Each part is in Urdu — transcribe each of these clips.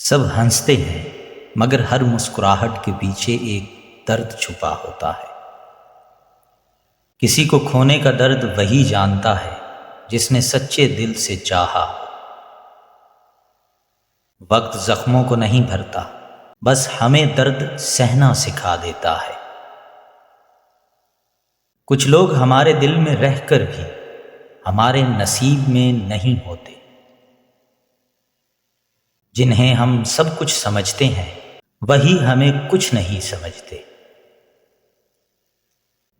سب ہنستے ہیں مگر ہر مسکراہٹ کے پیچھے ایک درد چھپا ہوتا ہے۔ کسی کو کھونے کا درد وہی جانتا ہے جس نے سچے دل سے چاہا۔ وقت زخموں کو نہیں بھرتا، بس ہمیں درد سہنا سکھا دیتا ہے۔ کچھ لوگ ہمارے دل میں رہ کر بھی ہمارے نصیب میں نہیں ہوتے، جنہیں ہم سب کچھ سمجھتے ہیں وہی ہمیں کچھ نہیں سمجھتے۔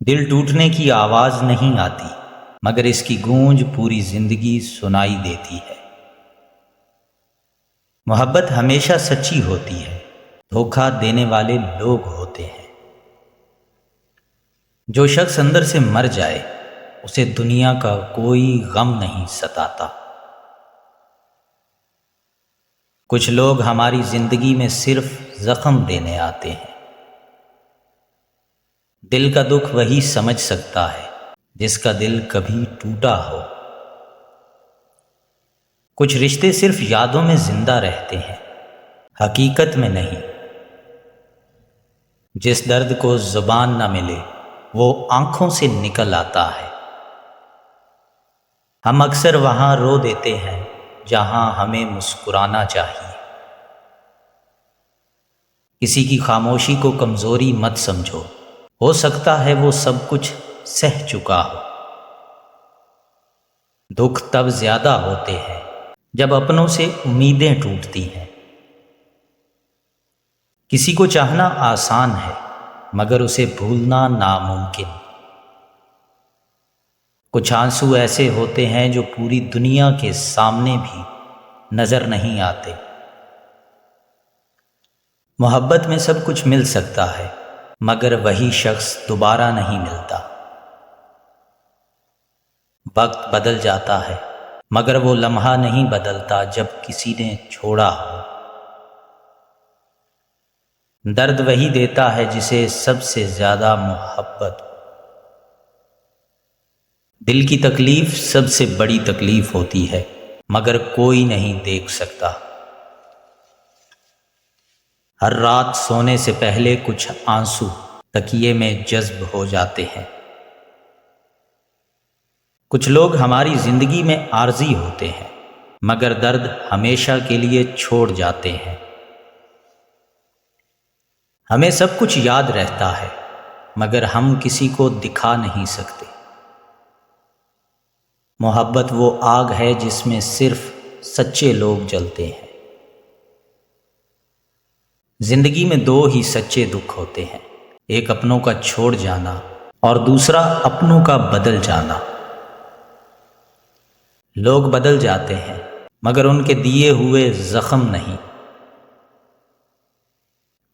دل ٹوٹنے کی آواز نہیں آتی، مگر اس کی گونج پوری زندگی سنائی دیتی ہے۔ محبت ہمیشہ سچی ہوتی ہے، دھوکہ دینے والے لوگ ہوتے ہیں۔ جو شخص اندر سے مر جائے اسے دنیا کا کوئی غم نہیں ستاتا۔ کچھ لوگ ہماری زندگی میں صرف زخم دینے آتے ہیں۔ دل کا دکھ وہی سمجھ سکتا ہے جس کا دل کبھی ٹوٹا ہو۔ کچھ رشتے صرف یادوں میں زندہ رہتے ہیں، حقیقت میں نہیں۔ جس درد کو زبان نہ ملے وہ آنکھوں سے نکل آتا ہے۔ ہم اکثر وہاں رو دیتے ہیں جہاں ہمیں مسکرانا چاہیے۔ کسی کی خاموشی کو کمزوری مت سمجھو، ہو سکتا ہے وہ سب کچھ سہ چکا ہو۔ دکھ تب زیادہ ہوتے ہیں جب اپنوں سے امیدیں ٹوٹتی ہیں۔ کسی کو چاہنا آسان ہے مگر اسے بھولنا ناممکن۔ کچھ آنسو ایسے ہوتے ہیں جو پوری دنیا کے سامنے بھی نظر نہیں آتے۔ محبت میں سب کچھ مل سکتا ہے مگر وہی شخص دوبارہ نہیں ملتا۔ وقت بدل جاتا ہے مگر وہ لمحہ نہیں بدلتا جب کسی نے چھوڑا ہو۔ درد وہی دیتا ہے جسے سب سے زیادہ محبت ہو۔ دل کی تکلیف سب سے بڑی تکلیف ہوتی ہے مگر کوئی نہیں دیکھ سکتا۔ ہر رات سونے سے پہلے کچھ آنسو تکیے میں جذب ہو جاتے ہیں۔ کچھ لوگ ہماری زندگی میں عارضی ہوتے ہیں مگر درد ہمیشہ کے لیے چھوڑ جاتے ہیں۔ ہمیں سب کچھ یاد رہتا ہے مگر ہم کسی کو دکھا نہیں سکتے۔ محبت وہ آگ ہے جس میں صرف سچے لوگ جلتے ہیں۔ زندگی میں دو ہی سچے دکھ ہوتے ہیں، ایک اپنوں کا چھوڑ جانا اور دوسرا اپنوں کا بدل جانا۔ لوگ بدل جاتے ہیں مگر ان کے دیے ہوئے زخم نہیں۔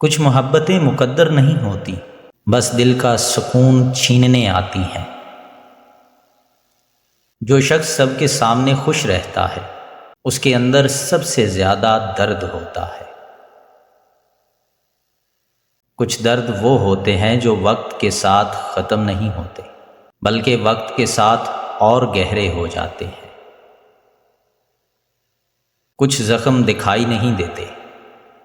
کچھ محبتیں مقدر نہیں ہوتی، بس دل کا سکون چھیننے آتی ہیں۔ جو شخص سب کے سامنے خوش رہتا ہے اس کے اندر سب سے زیادہ درد ہوتا ہے۔ کچھ درد وہ ہوتے ہیں جو وقت کے ساتھ ختم نہیں ہوتے بلکہ وقت کے ساتھ اور گہرے ہو جاتے ہیں۔ کچھ زخم دکھائی نہیں دیتے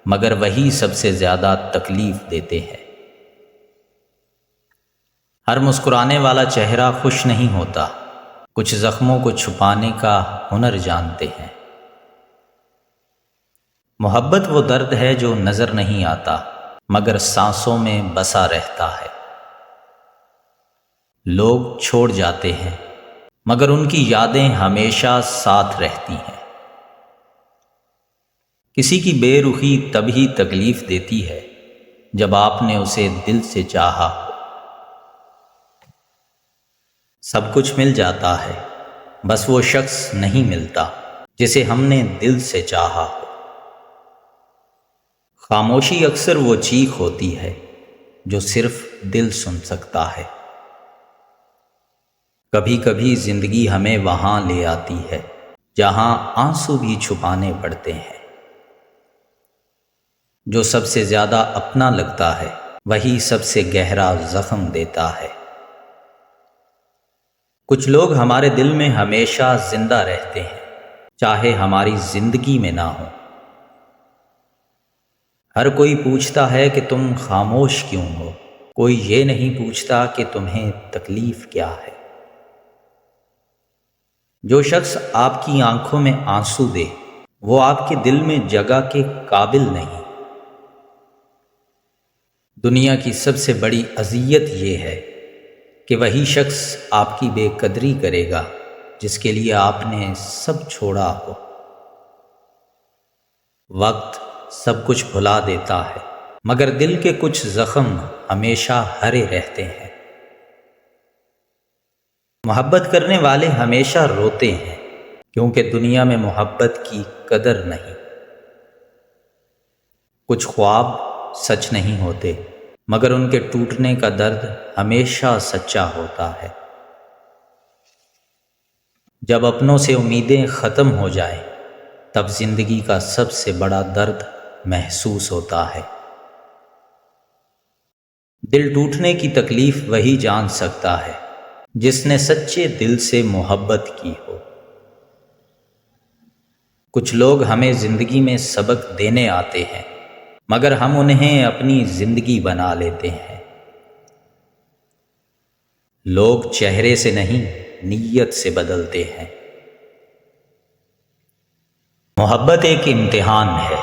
مگر وہی سب سے زیادہ تکلیف دیتے ہیں۔ ہر مسکرانے والا چہرہ خوش نہیں ہوتا، کچھ زخموں کو چھپانے کا ہنر جانتے ہیں۔ محبت وہ درد ہے جو نظر نہیں آتا مگر سانسوں میں بسا رہتا ہے۔ لوگ چھوڑ جاتے ہیں مگر ان کی یادیں ہمیشہ ساتھ رہتی ہیں۔ کسی کی بے رخی تبھی تکلیف دیتی ہے جب آپ نے اسے دل سے چاہا ہو۔ سب کچھ مل جاتا ہے بس وہ شخص نہیں ملتا جسے ہم نے دل سے چاہا ہو۔ خاموشی اکثر وہ چیخ ہوتی ہے جو صرف دل سن سکتا ہے۔ کبھی کبھی زندگی ہمیں وہاں لے آتی ہے جہاں آنسو بھی چھپانے پڑتے ہیں۔ جو سب سے زیادہ اپنا لگتا ہے وہی سب سے گہرا زخم دیتا ہے۔ کچھ لوگ ہمارے دل میں ہمیشہ زندہ رہتے ہیں چاہے ہماری زندگی میں نہ ہو۔ ہر کوئی پوچھتا ہے کہ تم خاموش کیوں ہو، کوئی یہ نہیں پوچھتا کہ تمہیں تکلیف کیا ہے۔ جو شخص آپ کی آنکھوں میں آنسو دے وہ آپ کے دل میں جگہ کے قابل نہیں۔ دنیا کی سب سے بڑی اذیت یہ ہے کہ وہی شخص آپ کی بے قدری کرے گا جس کے لیے آپ نے سب چھوڑا ہو۔ وقت سب کچھ بھلا دیتا ہے مگر دل کے کچھ زخم ہمیشہ ہرے رہتے ہیں۔ محبت کرنے والے ہمیشہ روتے ہیں کیونکہ دنیا میں محبت کی قدر نہیں۔ کچھ خواب سچ نہیں ہوتے مگر ان کے ٹوٹنے کا درد ہمیشہ سچا ہوتا ہے۔ جب اپنوں سے امیدیں ختم ہو جائیں تب زندگی کا سب سے بڑا درد محسوس ہوتا ہے۔ دل ٹوٹنے کی تکلیف وہی جان سکتا ہے جس نے سچے دل سے محبت کی ہو۔ کچھ لوگ ہمیں زندگی میں سبق دینے آتے ہیں مگر ہم انہیں اپنی زندگی بنا لیتے ہیں۔ لوگ چہرے سے نہیں نیت سے بدلتے ہیں۔ محبت ایک امتحان ہے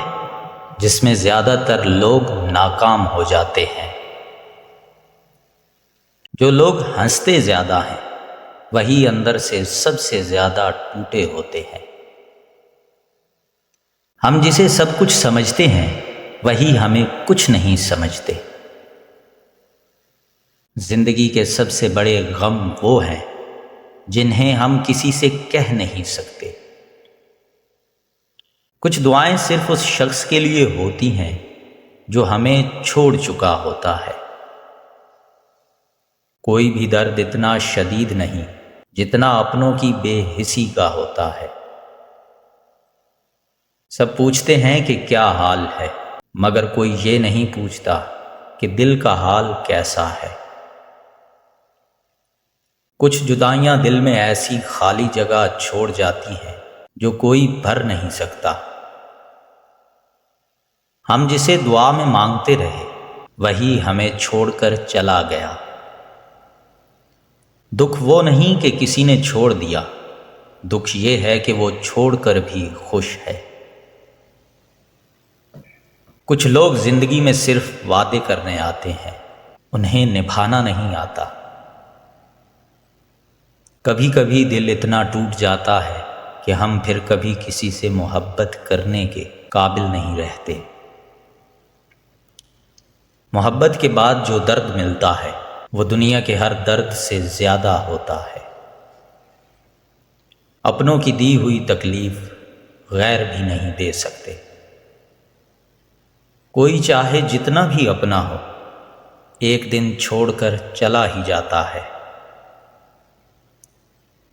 جس میں زیادہ تر لوگ ناکام ہو جاتے ہیں۔ جو لوگ ہنستے زیادہ ہیں وہی اندر سے سب سے زیادہ ٹوٹے ہوتے ہیں۔ ہم جسے سب کچھ سمجھتے ہیں وہی ہمیں کچھ نہیں سمجھتے۔ زندگی کے سب سے بڑے غم وہ ہیں جنہیں ہم کسی سے کہہ نہیں سکتے۔ کچھ دعائیں صرف اس شخص کے لیے ہوتی ہیں جو ہمیں چھوڑ چکا ہوتا ہے۔ کوئی بھی درد اتنا شدید نہیں جتنا اپنوں کی بے حسی کا ہوتا ہے۔ سب پوچھتے ہیں کہ کیا حال ہے مگر کوئی یہ نہیں پوچھتا کہ دل کا حال کیسا ہے۔ کچھ جدائیاں دل میں ایسی خالی جگہ چھوڑ جاتی ہیں جو کوئی بھر نہیں سکتا۔ ہم جسے دعا میں مانگتے رہے وہی ہمیں چھوڑ کر چلا گیا۔ دکھ وہ نہیں کہ کسی نے چھوڑ دیا، دکھ یہ ہے کہ وہ چھوڑ کر بھی خوش ہے۔ کچھ لوگ زندگی میں صرف وعدے کرنے آتے ہیں، انہیں نبھانا نہیں آتا۔ کبھی کبھی دل اتنا ٹوٹ جاتا ہے کہ ہم پھر کبھی کسی سے محبت کرنے کے قابل نہیں رہتے۔ محبت کے بعد جو درد ملتا ہے وہ دنیا کے ہر درد سے زیادہ ہوتا ہے۔ اپنوں کی دی ہوئی تکلیف غیر بھی نہیں دے سکتے۔ کوئی چاہے جتنا بھی اپنا ہو ایک دن چھوڑ کر چلا ہی جاتا ہے۔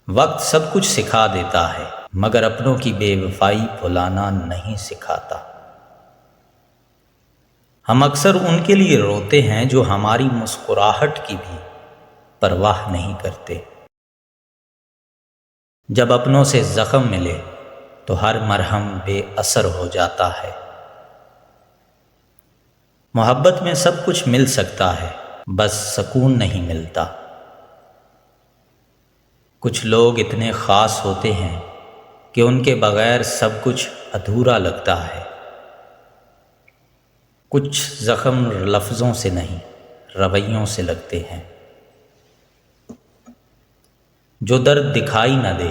وقت سب کچھ سکھا دیتا ہے مگر اپنوں کی بے وفائی بھلانا نہیں سکھاتا۔ ہم اکثر ان کے لیے روتے ہیں جو ہماری مسکراہٹ کی بھی پرواہ نہیں کرتے۔ جب اپنوں سے زخم ملے تو ہر مرہم بے اثر ہو جاتا ہے۔ محبت میں سب کچھ مل سکتا ہے بس سکون نہیں ملتا۔ کچھ لوگ اتنے خاص ہوتے ہیں کہ ان کے بغیر سب کچھ ادھورا لگتا ہے۔ کچھ زخم لفظوں سے نہیں رویوں سے لگتے ہیں۔ جو درد دکھائی نہ دے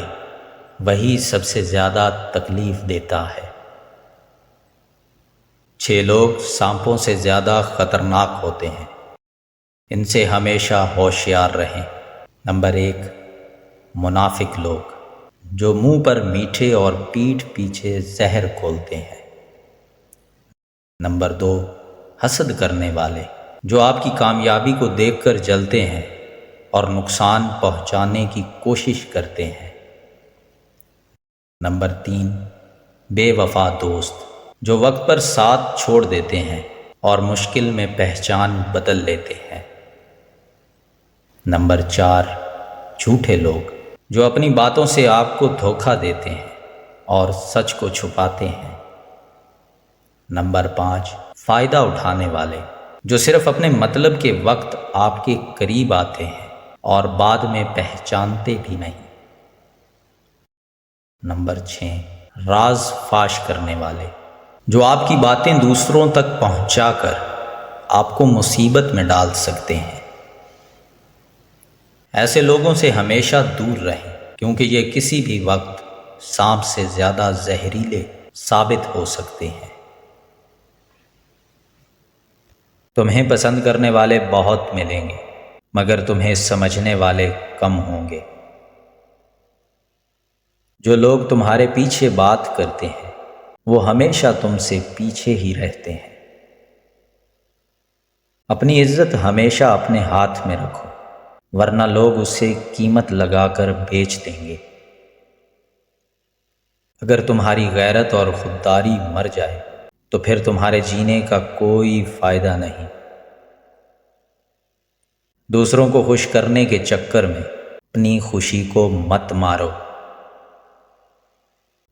وہی سب سے زیادہ تکلیف دیتا ہے۔ 6 لوگ سانپوں سے زیادہ خطرناک ہوتے ہیں، ان سے ہمیشہ ہوشیار رہیں۔ نمبر 1، منافق لوگ جو منہ پر میٹھے اور پیٹھ پیچھے زہر کھولتے ہیں۔ نمبر 2، حسد کرنے والے جو آپ کی کامیابی کو دیکھ کر جلتے ہیں اور نقصان پہنچانے کی کوشش کرتے ہیں۔ نمبر 3، بے وفا دوست جو وقت پر ساتھ چھوڑ دیتے ہیں اور مشکل میں پہچان بدل لیتے ہیں۔ نمبر 4، جھوٹے لوگ جو اپنی باتوں سے آپ کو دھوکہ دیتے ہیں اور سچ کو چھپاتے ہیں۔ نمبر 5، فائدہ اٹھانے والے، جو صرف اپنے مطلب کے وقت آپ کے قریب آتے ہیں اور بعد میں پہچانتے بھی نہیں۔ نمبر 6، راز فاش کرنے والے، جو آپ کی باتیں دوسروں تک پہنچا کر آپ کو مصیبت میں ڈال سکتے ہیں۔ ایسے لوگوں سے ہمیشہ دور رہیں، کیونکہ یہ کسی بھی وقت سانپ سے زیادہ زہریلے ثابت ہو سکتے ہیں۔ تمہیں پسند کرنے والے بہت ملیں گے، مگر تمہیں سمجھنے والے کم ہوں گے۔ جو لوگ تمہارے پیچھے بات کرتے ہیں وہ ہمیشہ تم سے پیچھے ہی رہتے ہیں۔ اپنی عزت ہمیشہ اپنے ہاتھ میں رکھو، ورنہ لوگ اسے قیمت لگا کر بیچ دیں گے۔ اگر تمہاری غیرت اور خودداری مر جائے تو پھر تمہارے جینے کا کوئی فائدہ نہیں۔ دوسروں کو خوش کرنے کے چکر میں اپنی خوشی کو مت مارو۔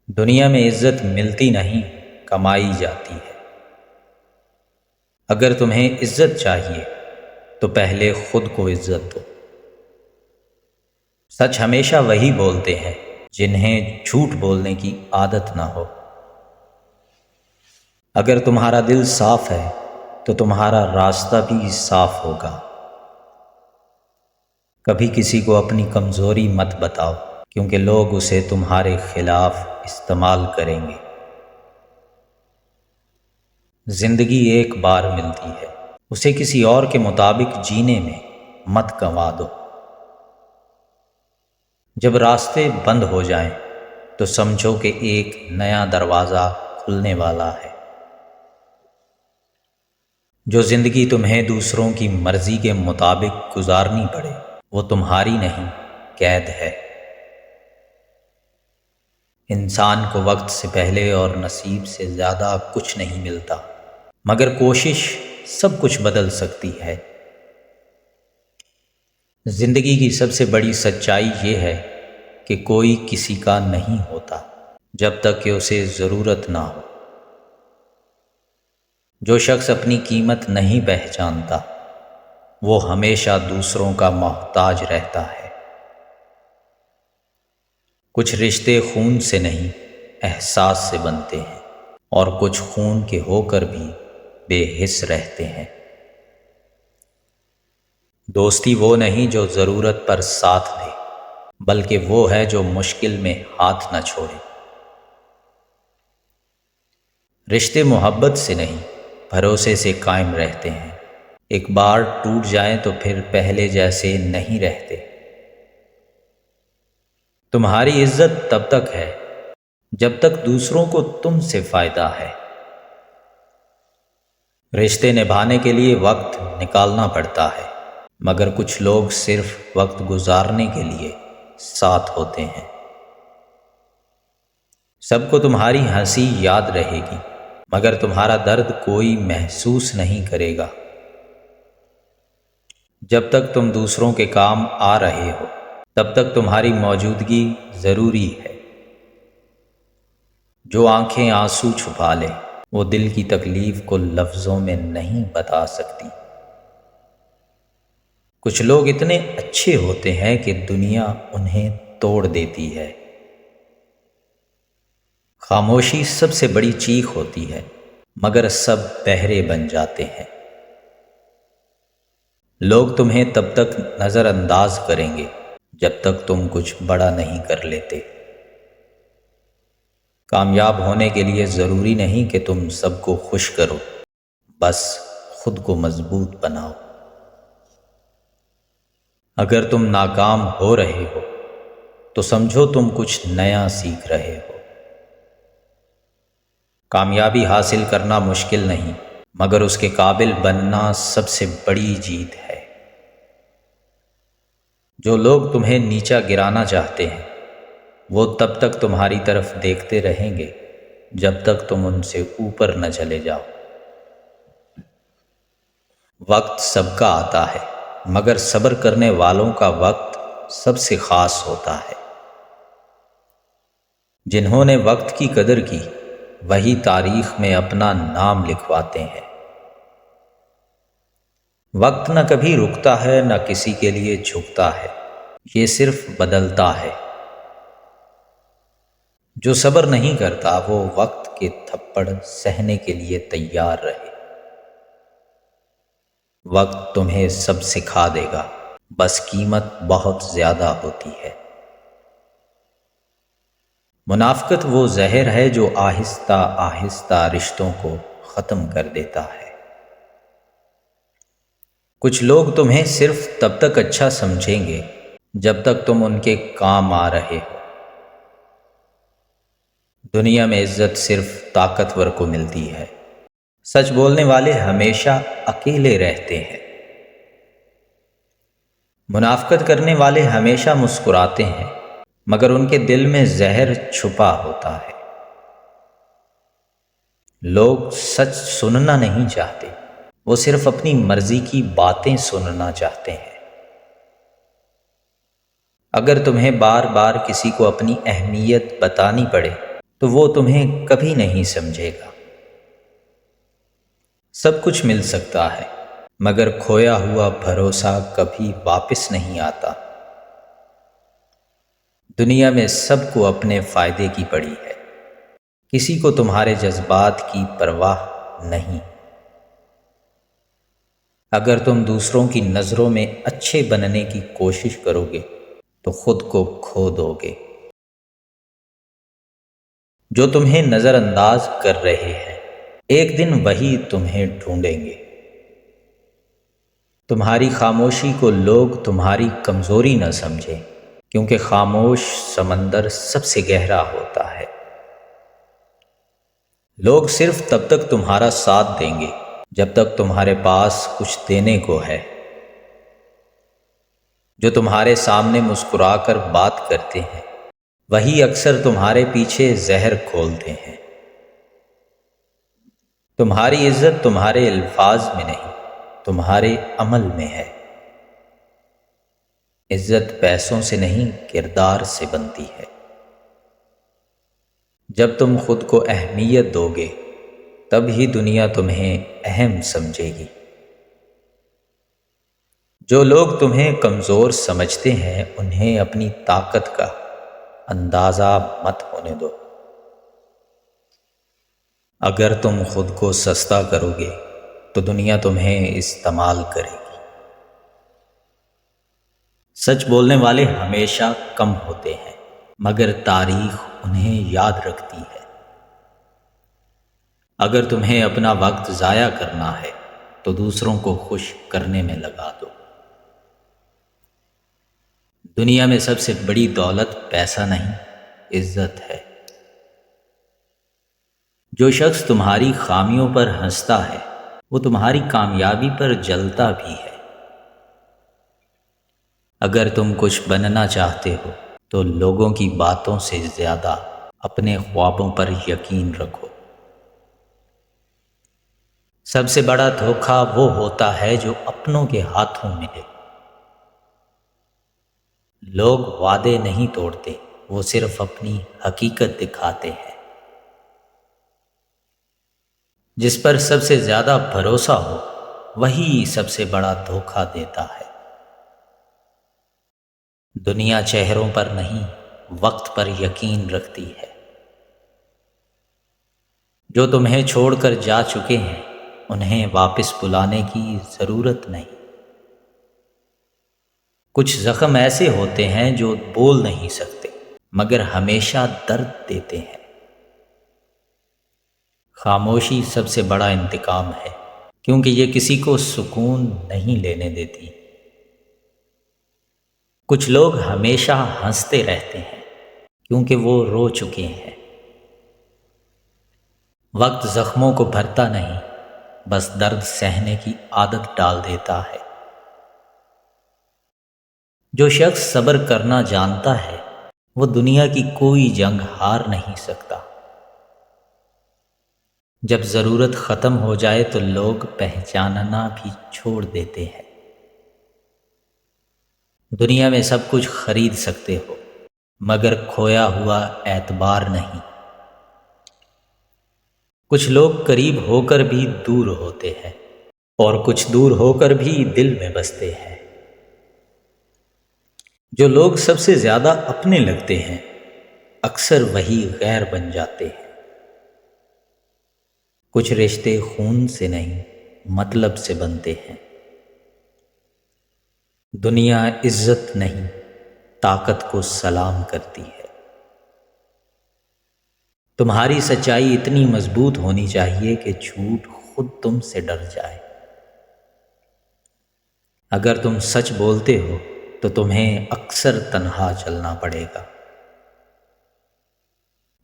دنیا میں عزت ملتی نہیں، کمائی جاتی ہے۔ اگر تمہیں عزت چاہیے تو پہلے خود کو عزت دو۔ سچ ہمیشہ وہی بولتے ہیں جنہیں جھوٹ بولنے کی عادت نہ ہو۔ اگر تمہارا دل صاف ہے تو تمہارا راستہ بھی صاف ہوگا۔ کبھی کسی کو اپنی کمزوری مت بتاؤ، کیونکہ لوگ اسے تمہارے خلاف استعمال کریں گے۔ زندگی ایک بار ملتی ہے، اسے کسی اور کے مطابق جینے میں مت گنوا دو۔ جب راستے بند ہو جائیں تو سمجھو کہ ایک نیا دروازہ کھلنے والا ہے۔ جو زندگی تمہیں دوسروں کی مرضی کے مطابق گزارنی پڑے وہ تمہاری نہیں، قید ہے۔ انسان کو وقت سے پہلے اور نصیب سے زیادہ کچھ نہیں ملتا، مگر کوشش سب کچھ بدل سکتی ہے۔ زندگی کی سب سے بڑی سچائی یہ ہے کہ کوئی کسی کا نہیں ہوتا جب تک کہ اسے ضرورت نہ ہو۔ جو شخص اپنی قیمت نہیں پہچانتا وہ ہمیشہ دوسروں کا محتاج رہتا ہے۔ کچھ رشتے خون سے نہیں، احساس سے بنتے ہیں، اور کچھ خون کے ہو کر بھی بے حس رہتے ہیں۔ دوستی وہ نہیں جو ضرورت پر ساتھ دے، بلکہ وہ ہے جو مشکل میں ہاتھ نہ چھوڑے۔ رشتے محبت سے نہیں، بھروسے سے قائم رہتے ہیں۔ ایک بار ٹوٹ جائیں تو پھر پہلے جیسے نہیں رہتے۔ تمہاری عزت تب تک ہے جب تک دوسروں کو تم سے فائدہ ہے۔ رشتے نبھانے کے لیے وقت نکالنا پڑتا ہے، مگر کچھ لوگ صرف وقت گزارنے کے لیے ساتھ ہوتے ہیں۔ سب کو تمہاری ہنسی یاد رہے گی، مگر تمہارا درد کوئی محسوس نہیں کرے گا۔ جب تک تم دوسروں کے کام آ رہے ہو تب تک تمہاری موجودگی ضروری ہے۔ جو آنکھیں آنسو چھپا لے وہ دل کی تکلیف کو لفظوں میں نہیں بتا سکتی۔ کچھ لوگ اتنے اچھے ہوتے ہیں کہ دنیا انہیں توڑ دیتی ہے۔ خاموشی سب سے بڑی چیخ ہوتی ہے، مگر سب بہرے بن جاتے ہیں۔ لوگ تمہیں تب تک نظر انداز کریں گے جب تک تم کچھ بڑا نہیں کر لیتے۔ کامیاب ہونے کے لیے ضروری نہیں کہ تم سب کو خوش کرو، بس خود کو مضبوط بناؤ۔ اگر تم ناکام ہو رہے ہو تو سمجھو تم کچھ نیا سیکھ رہے ہو۔ کامیابی حاصل کرنا مشکل نہیں، مگر اس کے قابل بننا سب سے بڑی جیت ہے۔ جو لوگ تمہیں نیچا گرانا چاہتے ہیں وہ تب تک تمہاری طرف دیکھتے رہیں گے جب تک تم ان سے اوپر نہ چلے جاؤ۔ وقت سب کا آتا ہے، مگر صبر کرنے والوں کا وقت سب سے خاص ہوتا ہے۔ جنہوں نے وقت کی قدر کی وہی تاریخ میں اپنا نام لکھواتے ہیں۔ وقت نہ کبھی رکتا ہے نہ کسی کے لیے جھکتا ہے، یہ صرف بدلتا ہے۔ جو صبر نہیں کرتا وہ وقت کے تھپڑ سہنے کے لیے تیار رہے۔ وقت تمہیں سب سکھا دے گا، بس قیمت بہت زیادہ ہوتی ہے۔ منافقت وہ زہر ہے جو آہستہ آہستہ رشتوں کو ختم کر دیتا ہے۔ کچھ لوگ تمہیں صرف تب تک اچھا سمجھیں گے جب تک تم ان کے کام آ رہے ہو۔ دنیا میں عزت صرف طاقتور کو ملتی ہے۔ سچ بولنے والے ہمیشہ اکیلے رہتے ہیں۔ منافقت کرنے والے ہمیشہ مسکراتے ہیں، مگر ان کے دل میں زہر چھپا ہوتا ہے۔ لوگ سچ سننا نہیں چاہتے، وہ صرف اپنی مرضی کی باتیں سننا چاہتے ہیں۔ اگر تمہیں بار بار کسی کو اپنی اہمیت بتانی پڑے تو وہ تمہیں کبھی نہیں سمجھے گا۔ سب کچھ مل سکتا ہے، مگر کھویا ہوا بھروسہ کبھی واپس نہیں آتا۔ دنیا میں سب کو اپنے فائدے کی پڑی ہے، کسی کو تمہارے جذبات کی پرواہ نہیں۔ اگر تم دوسروں کی نظروں میں اچھے بننے کی کوشش کرو گے تو خود کو کھو دو گے۔ جو تمہیں نظر انداز کر رہے ہیں ایک دن وہی تمہیں ڈھونڈیں گے۔ تمہاری خاموشی کو لوگ تمہاری کمزوری نہ سمجھیں، کیونکہ خاموش سمندر سب سے گہرا ہوتا ہے۔ لوگ صرف تب تک تمہارا ساتھ دیں گے جب تک تمہارے پاس کچھ دینے کو ہے۔ جو تمہارے سامنے مسکرا کر بات کرتے ہیں وہی اکثر تمہارے پیچھے زہر کھولتے ہیں۔ تمہاری عزت تمہارے الفاظ میں نہیں، تمہارے عمل میں ہے۔ عزت پیسوں سے نہیں، کردار سے بنتی ہے۔ جب تم خود کو اہمیت دو گے تب ہی دنیا تمہیں اہم سمجھے گی۔ جو لوگ تمہیں کمزور سمجھتے ہیں انہیں اپنی طاقت کا اندازہ مت ہونے دو۔ اگر تم خود کو سستا کرو گے تو دنیا تمہیں استعمال کرے گی۔ سچ بولنے والے ہمیشہ کم ہوتے ہیں، مگر تاریخ انہیں یاد رکھتی ہے۔ اگر تمہیں اپنا وقت ضائع کرنا ہے تو دوسروں کو خوش کرنے میں لگا دو۔ دنیا میں سب سے بڑی دولت پیسہ نہیں، عزت ہے۔ جو شخص تمہاری خامیوں پر ہنستا ہے وہ تمہاری کامیابی پر جلتا بھی ہے۔ اگر تم کچھ بننا چاہتے ہو تو لوگوں کی باتوں سے زیادہ اپنے خوابوں پر یقین رکھو۔ سب سے بڑا دھوکہ وہ ہوتا ہے جو اپنوں کے ہاتھوں ملے۔ لوگ وعدے نہیں توڑتے، وہ صرف اپنی حقیقت دکھاتے ہیں۔ جس پر سب سے زیادہ بھروسہ ہو وہی سب سے بڑا دھوکہ دیتا ہے۔ دنیا چہروں پر نہیں، وقت پر یقین رکھتی ہے۔ جو تمہیں چھوڑ کر جا چکے ہیں انہیں واپس بلانے کی ضرورت نہیں۔ کچھ زخم ایسے ہوتے ہیں جو بول نہیں سکتے مگر ہمیشہ درد دیتے ہیں۔ خاموشی سب سے بڑا انتقام ہے، کیونکہ یہ کسی کو سکون نہیں لینے دیتی۔ کچھ لوگ ہمیشہ ہنستے رہتے ہیں کیونکہ وہ رو چکے ہیں۔ وقت زخموں کو بھرتا نہیں، بس درد سہنے کی عادت ڈال دیتا ہے۔ جو شخص صبر کرنا جانتا ہے وہ دنیا کی کوئی جنگ ہار نہیں سکتا۔ جب ضرورت ختم ہو جائے تو لوگ پہچاننا بھی چھوڑ دیتے ہیں۔ دنیا میں سب کچھ خرید سکتے ہو مگر کھویا ہوا اعتبار نہیں۔ کچھ لوگ قریب ہو کر بھی دور ہوتے ہیں، اور کچھ دور ہو کر بھی دل میں بستے ہیں۔ جو لوگ سب سے زیادہ اپنے لگتے ہیں اکثر وہی غیر بن جاتے ہیں۔ کچھ رشتے خون سے نہیں مطلب سے بنتے ہیں۔ دنیا عزت نہیں طاقت کو سلام کرتی ہے۔ تمہاری سچائی اتنی مضبوط ہونی چاہیے کہ جھوٹ خود تم سے ڈر جائے۔ اگر تم سچ بولتے ہو تو تمہیں اکثر تنہا چلنا پڑے گا۔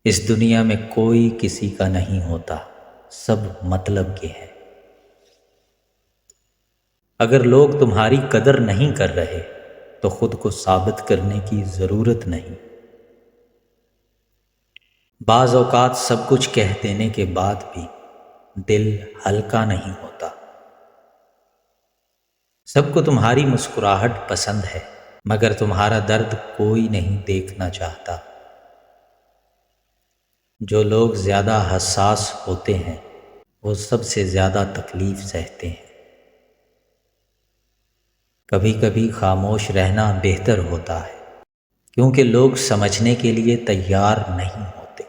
اس دنیا میں کوئی کسی کا نہیں ہوتا، سب مطلب کے ہیں۔ اگر لوگ تمہاری قدر نہیں کر رہے تو خود کو ثابت کرنے کی ضرورت نہیں۔ بعض اوقات سب کچھ کہہ دینے کے بعد بھی دل ہلکا نہیں ہوتا۔ سب کو تمہاری مسکراہٹ پسند ہے مگر تمہارا درد کوئی نہیں دیکھنا چاہتا۔ جو لوگ زیادہ حساس ہوتے ہیں وہ سب سے زیادہ تکلیف سہتے ہیں۔ کبھی کبھی خاموش رہنا بہتر ہوتا ہے کیونکہ لوگ سمجھنے کے لیے تیار نہیں ہوتے۔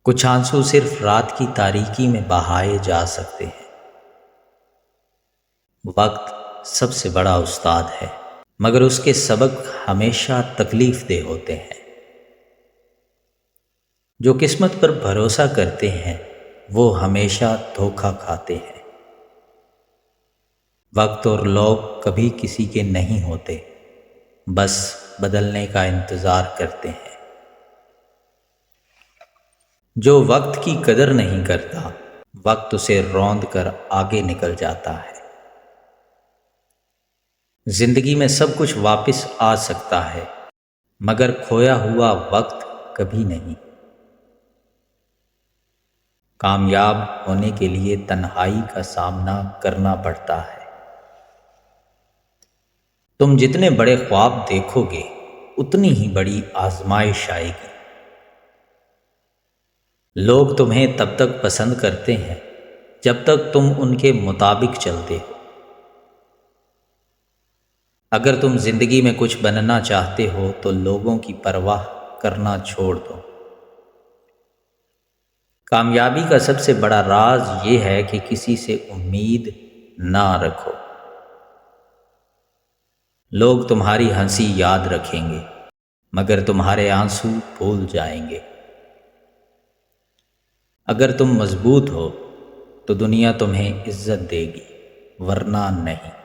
کچھ آنسو صرف رات کی تاریکی میں بہائے جا سکتے ہیں۔ وقت سب سے بڑا استاد ہے مگر اس کے سبق ہمیشہ تکلیف دہ ہوتے ہیں۔ جو قسمت پر بھروسہ کرتے ہیں وہ ہمیشہ دھوکہ کھاتے ہیں۔ وقت اور لوگ کبھی کسی کے نہیں ہوتے، بس بدلنے کا انتظار کرتے ہیں۔ جو وقت کی قدر نہیں کرتا وقت اسے روند کر آگے نکل جاتا ہے۔ زندگی میں سب کچھ واپس آ سکتا ہے مگر کھویا ہوا وقت کبھی نہیں۔ کامیاب ہونے کے لیے تنہائی کا سامنا کرنا پڑتا ہے۔ تم جتنے بڑے خواب دیکھو گے اتنی ہی بڑی آزمائش آئے گی۔ لوگ تمہیں تب تک پسند کرتے ہیں جب تک تم ان کے مطابق چلتے ہو۔ اگر تم زندگی میں کچھ بننا چاہتے ہو تو لوگوں کی پرواہ کرنا چھوڑ دو۔ کامیابی کا سب سے بڑا راز یہ ہے کہ کسی سے امید نہ رکھو۔ لوگ تمہاری ہنسی یاد رکھیں گے مگر تمہارے آنسو بھول جائیں گے۔ اگر تم مضبوط ہو تو دنیا تمہیں عزت دے گی ورنہ نہیں۔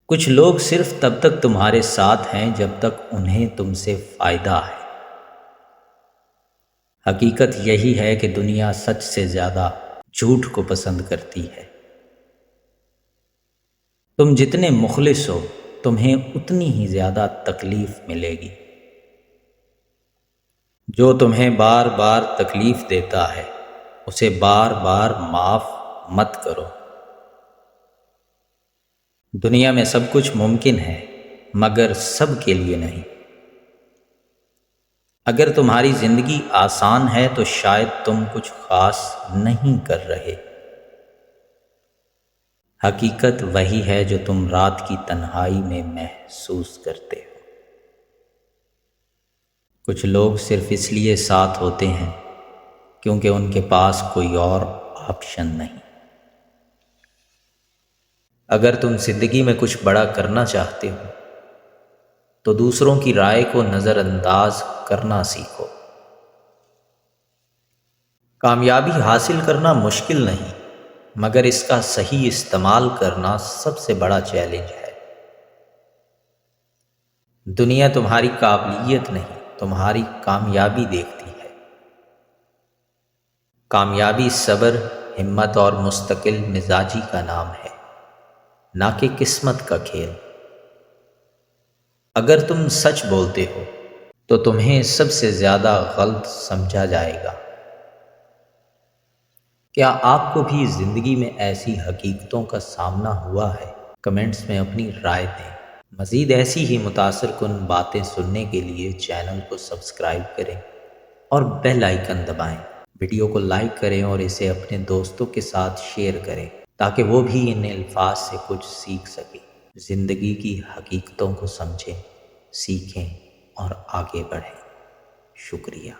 کچھ لوگ صرف تب تک تمہارے ساتھ ہیں جب تک انہیں تم سے فائدہ ہے۔ حقیقت یہی ہے کہ دنیا سچ سے زیادہ جھوٹ کو پسند کرتی ہے۔ تم جتنے مخلص ہو تمہیں اتنی ہی زیادہ تکلیف ملے گی۔ جو تمہیں بار بار تکلیف دیتا ہے اسے بار بار معاف مت کرو۔ دنیا میں سب کچھ ممکن ہے مگر سب کے لیے نہیں۔ اگر تمہاری زندگی آسان ہے تو شاید تم کچھ خاص نہیں کر رہے۔ حقیقت وہی ہے جو تم رات کی تنہائی میں محسوس کرتے ہو۔ کچھ لوگ صرف اس لیے ساتھ ہوتے ہیں کیونکہ ان کے پاس کوئی اور آپشن نہیں۔ اگر تم زندگی میں کچھ بڑا کرنا چاہتے ہو تو دوسروں کی رائے کو نظر انداز کرنا سیکھو۔ کامیابی حاصل کرنا مشکل نہیں مگر اس کا صحیح استعمال کرنا سب سے بڑا چیلنج ہے۔ دنیا تمہاری قابلیت نہیں تمہاری کامیابی دیکھتی ہے۔ کامیابی صبر، ہمت اور مستقل مزاجی کا نام ہے، نہ کہ قسمت کا کھیل۔ اگر تم سچ بولتے ہو تو تمہیں سب سے زیادہ غلط سمجھا جائے گا۔ کیا آپ کو بھی زندگی میں ایسی حقیقتوں کا سامنا ہوا ہے؟ کمنٹس میں اپنی رائے دیں۔ مزید ایسی ہی متاثر کن باتیں سننے کے لیے چینل کو سبسکرائب کریں اور بیل آئیکن دبائیں۔ ویڈیو کو لائک کریں اور اسے اپنے دوستوں کے ساتھ شیئر کریں تاکہ وہ بھی ان الفاظ سے کچھ سیکھ سکیں، زندگی کی حقیقتوں کو سمجھیں، سیکھیں اور آگے بڑھیں۔ شکریہ۔